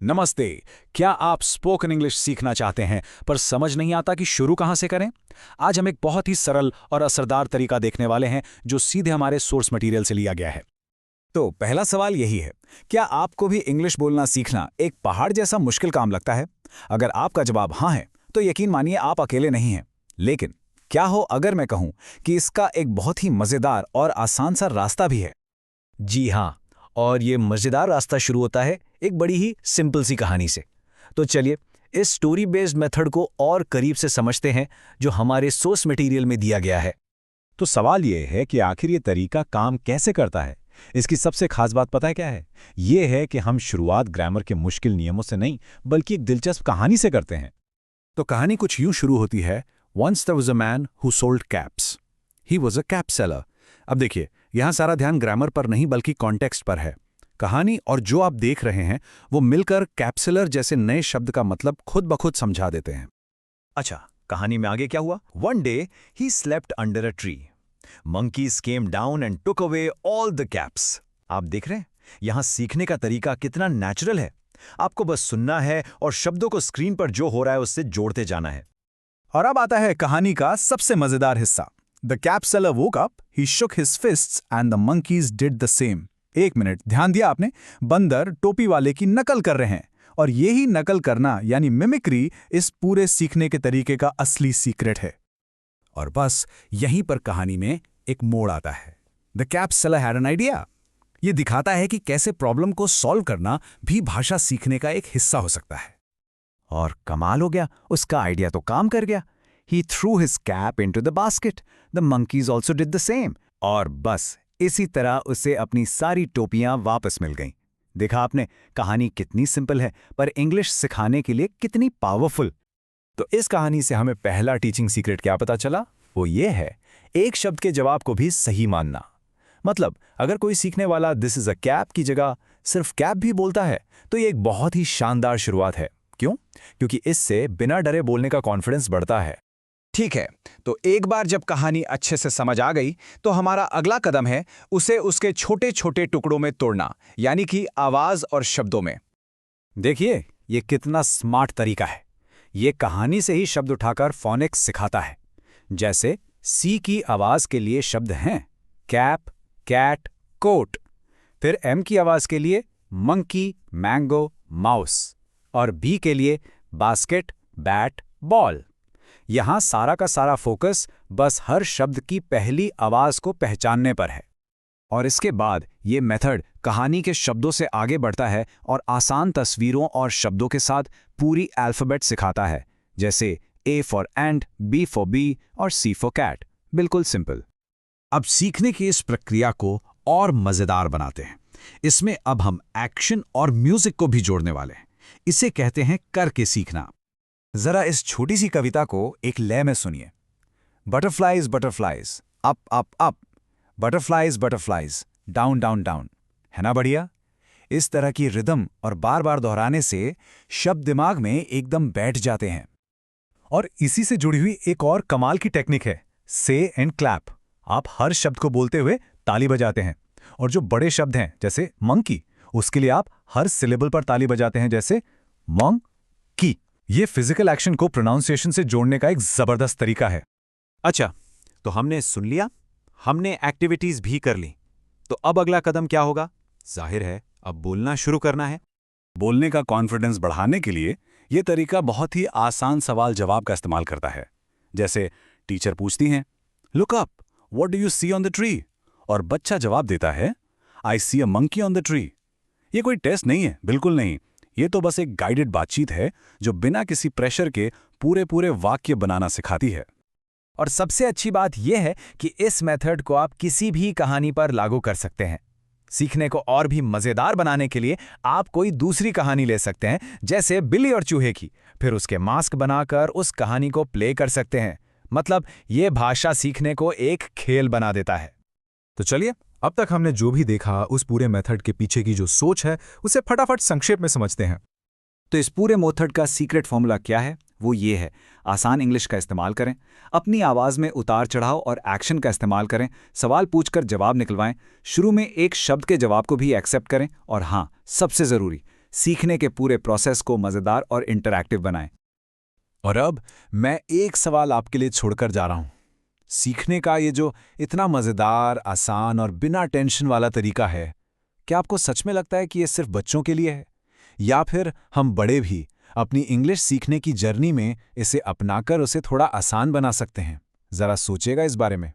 नमस्ते। क्या आप स्पोकन इंग्लिश सीखना चाहते हैं पर समझ नहीं आता कि शुरू कहां से करें? आज हम एक बहुत ही सरल और असरदार तरीका देखने वाले हैं जो सीधे हमारे सोर्स मटेरियल से लिया गया है। तो पहला सवाल यही है, क्या आपको भी इंग्लिश बोलना सीखना एक पहाड़ जैसा मुश्किल काम लगता है? अगर आपका जवाब हाँ है तो यकीन मानिए आप अकेले नहीं हैं। लेकिन क्या हो अगर मैं कहूं कि इसका एक बहुत ही मजेदार और आसान सा रास्ता भी है? जी हाँ, और ये मज़ेदार रास्ता शुरू होता है एक बड़ी ही सिंपल सी कहानी से। तो चलिए इस स्टोरी बेस्ड मेथड को और करीब से समझते हैं जो हमारे सोर्स मटेरियल में दिया गया है। तो सवाल ये है कि आखिर ये तरीका काम कैसे करता है। इसकी सबसे खास बात पता है क्या है? ये है कि हम शुरुआत ग्रामर के मुश्किल नियमों से नहीं बल्कि एक दिलचस्प कहानी से करते हैं। तो कहानी कुछ यूं शुरू होती है, once there was a man who sold caps. He was a cap seller. अब देखिए, यहां सारा ध्यान ग्रामर पर नहीं बल्कि कॉन्टेक्स्ट पर है। कहानी और जो आप देख रहे हैं वो मिलकर कैप्सुलर जैसे नए शब्द का मतलब खुद ब खुद समझा देते हैं। अच्छा, कहानी में आगे क्या हुआ? One day he slept under a tree. Monkeys came down and took away all the caps. आप देख रहे हैं यहां सीखने का तरीका कितना नेचुरल है। आपको बस सुनना है और शब्दों को स्क्रीन पर जो हो रहा है उससे जोड़ते जाना है। और अब आता है कहानी का सबसे मजेदार हिस्सा। The cap seller woke up, he shook his फिस्ट्स and the monkeys did the same. एक मिनट, ध्यान दिया आपने? बंदर टोपी वाले की नकल कर रहे हैं और यही नकल करना यानी मिमिक्री इस पूरे सीखने के तरीके का असली सीक्रेट है। और बस यहीं पर कहानी में एक मोड़ आता है। The cap seller had an idea. ये दिखाता है कि कैसे प्रॉब्लम को सॉल्व करना भी भाषा सीखने का एक हिस्सा हो सकता है। और कमाल हो गया, उसका आइडिया तो काम कर गया। He threw his cap into the basket. The monkeys also did the same. और बस इसी तरह उसे अपनी सारी टोपियां वापस मिल गईं। देखा आपने, कहानी कितनी सिंपल है पर इंग्लिश सिखाने के लिए कितनी पावरफुल। तो इस कहानी से हमें पहला टीचिंग सीक्रेट क्या पता चला? वो ये है, एक शब्द के जवाब को भी सही मानना। मतलब अगर कोई सीखने वाला दिस इज अ कैप की जगह सिर्फ कैप भी बोलता है तो ये एक बहुत ही शानदार शुरुआत है। क्यों? क्योंकि इससे बिना डरे बोलने का कॉन्फिडेंस बढ़ता है। ठीक है, तो एक बार जब कहानी अच्छे से समझ आ गई तो हमारा अगला कदम है उसे उसके छोटे छोटे टुकड़ों में तोड़ना, यानी कि आवाज और शब्दों में। देखिए ये कितना स्मार्ट तरीका है। ये कहानी से ही शब्द उठाकर फोनिक्स सिखाता है। जैसे सी की आवाज के लिए शब्द हैं कैप, कैट, कोट। फिर एम की आवाज के लिए मंकी, मैंगो, माउस। और बी के लिए बास्केट, बैट, बॉल। यहां सारा का सारा फोकस बस हर शब्द की पहली आवाज को पहचानने पर है। और इसके बाद ये मेथड कहानी के शब्दों से आगे बढ़ता है और आसान तस्वीरों और शब्दों के साथ पूरी अल्फाबेट सिखाता है, जैसे A for ant, B for bee और C फॉर कैट। बिल्कुल सिंपल। अब सीखने की इस प्रक्रिया को और मजेदार बनाते हैं। इसमें अब हम एक्शन और म्यूजिक को भी जोड़ने वाले हैं। इसे कहते हैं करके सीखना। जरा इस छोटी सी कविता को एक लय में सुनिए। Butterflies butterflies, up up up. Butterflies butterflies, down down down. है ना बढ़िया? इस तरह की रिदम और बार बार दोहराने से शब्द दिमाग में एकदम बैठ जाते हैं। और इसी से जुड़ी हुई एक और कमाल की टेक्निक है, से एंड क्लैप। आप हर शब्द को बोलते हुए ताली बजाते हैं। और जो बड़े शब्द हैं जैसे मंकी, उसके लिए आप हर सिलेबल पर ताली बजाते हैं, जैसे मंग की। ये फिजिकल एक्शन को प्रोनाउंसिएशन से जोड़ने का एक जबरदस्त तरीका है। अच्छा, तो हमने सुन लिया, हमने एक्टिविटीज भी कर ली, तो अब अगला कदम क्या होगा? जाहिर है अब बोलना शुरू करना है। बोलने का कॉन्फिडेंस बढ़ाने के लिए यह तरीका बहुत ही आसान सवाल जवाब का इस्तेमाल करता है। जैसे टीचर पूछती हैं, look up, what do you see on the tree? और बच्चा जवाब देता है, I see a monkey on the tree. ये कोई टेस्ट नहीं है, बिल्कुल नहीं। ये तो बस एक गाइडेड बातचीत है जो बिना किसी प्रेशर के पूरे पूरे वाक्य बनाना सिखाती है। और सबसे अच्छी बात यह है कि इस मेथड को आप किसी भी कहानी पर लागू कर सकते हैं। सीखने को और भी मजेदार बनाने के लिए आप कोई दूसरी कहानी ले सकते हैं, जैसे बिल्ली और चूहे की। फिर उसके मास्क बनाकर उस कहानी को प्ले कर सकते हैं। मतलब ये भाषा सीखने को एक खेल बना देता है। तो चलिए, अब तक हमने जो भी देखा उस पूरे मेथड के पीछे की जो सोच है उसे फटाफट संक्षेप में समझते हैं। तो इस पूरे मेथड का सीक्रेट फॉर्मूला क्या है? वो ये है, आसान इंग्लिश का इस्तेमाल करें, अपनी आवाज़ में उतार चढ़ाव और एक्शन का इस्तेमाल करें, सवाल पूछकर जवाब निकलवाएं, शुरू में एक शब्द के जवाब को भी एक्सेप्ट करें, और हाँ, सबसे ज़रूरी, सीखने के पूरे प्रोसेस को मज़ेदार और इंटरैक्टिव बनाएं। और अब मैं एक सवाल आपके लिए छोड़कर जा रहा हूं। सीखने का ये जो इतना मज़ेदार, आसान और बिना टेंशन वाला तरीका है, क्या आपको सच में लगता है कि ये सिर्फ बच्चों के लिए है? या फिर हम बड़े भी अपनी इंग्लिश सीखने की जर्नी में इसे अपनाकर उसे थोड़ा आसान बना सकते हैं? ज़रा सोचिएगा इस बारे में।